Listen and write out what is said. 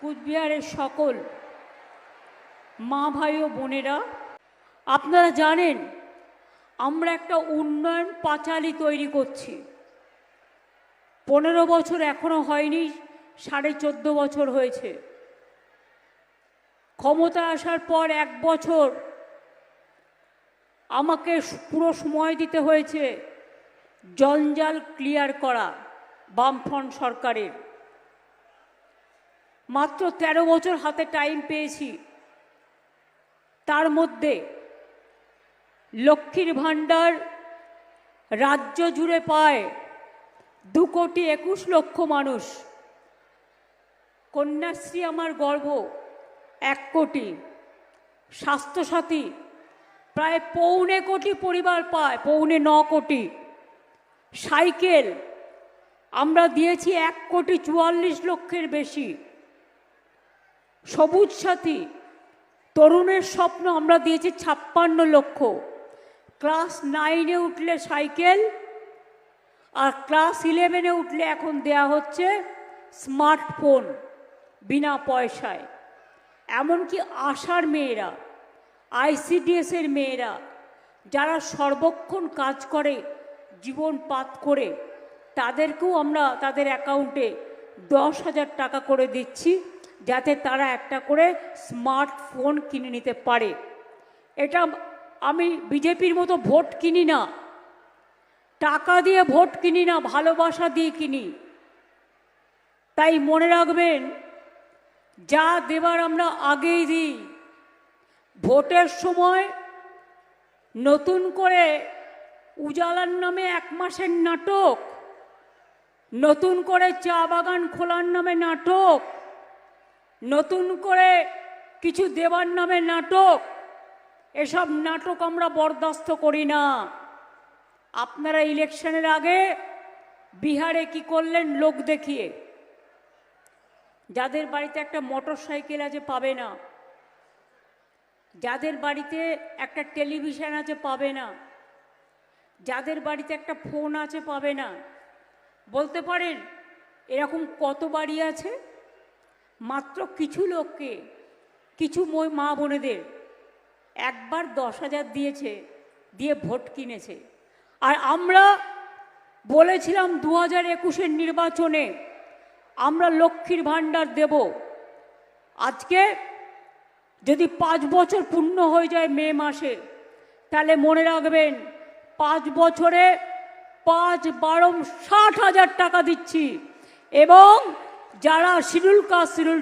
কুচবিহারের সকল মা ভাই ও বোনেরা, আপনারা জানেন আমরা একটা উন্নয়ন পাঁচালী তৈরি করছি। 15 বছর এখনো হয়নি, 14.5 বছর হয়েছে। ক্ষমতা আসার পর 1 বছর আমাকে পুরো সময় দিতে হয়েছে জঞ্জাল ক্লিয়ার করা বামফ্রন্ট সরকারের। মাত্র 13 বছর হাতে টাইম পেয়েছি। তার মধ্যে লক্ষ্মীর ভাণ্ডার রাজ্য জুড়ে পায় 2,21,00,000 মানুষ। কন্যাশ্রী আমার গর্ব 1 কোটি। স্বাস্থ্যসাথী প্রায় 1.25 কোটি পরিবার পায়, 9.25 কোটি। সাইকেল আমরা দিয়েছি 1,44,00,000 বেশি। সবুজ সাথী তরুণের স্বপ্ন আমরা দিয়েছি 56 লক্ষ। ক্লাস 9-এ উঠলে সাইকেল, আর ক্লাস 11-এ উঠলে এখন দেয়া হচ্ছে স্মার্টফোন বিনা পয়সায়। এমনকি আশার মেয়েরা, ICDS-এর মেয়েরা যারা সর্বক্ষণ কাজ করে জীবন পাত করে, তাদেরকেও আমরা তাদের অ্যাকাউন্টে 10,000 টাকা করে দিচ্ছি, যাতে তারা একটা করে স্মার্টফোন কিনে নিতে পারে। এটা আমি বিজেপির মতো ভোট কিনি না, টাকা দিয়ে ভোট কিনি না, ভালোবাসা দিয়ে কিনি। তাই মনে রাখবেন, যা দেবার আমরা আগেই দিই। ভোটের সময় নতুন করে উজালার নামে 1 মাসের নাটক, নতুন করে চা বাগান খোলার নামে নাটক, নতুন করে কিছু দেবার নামে নাটক, এসব নাটক আমরা বরদাস্ত করি না। আপনারা ইলেকশনের আগে বিহারে কি করলেন লোক দেখিয়ে? যাদের বাড়িতে একটা মোটর সাইকেল আছে পাবে না, যাদের বাড়িতে একটা টেলিভিশন আছে পাবে না, যাদের বাড়িতে একটা ফোন আছে পাবে না। বলতে পারেন এরকম কত বাড়ি আছে? মাত্র কিছু লোককে, কিছু মা বোনেদের একবার 10,000 দিয়েছে, দিয়ে ভোট কিনেছে। আর আমরা বলেছিলাম 2021-এর নির্বাচনে আমরা লক্ষ্মীর ভাণ্ডার দেব। আজকে যদি 5 বছর পূর্ণ হয়ে যায় মে মাসে, তাহলে মনে রাখবেন 5 বছরে 5 × 60,000 টাকা দিচ্ছি। এবং যারা শিডিউল কাস্ট, শিডিউল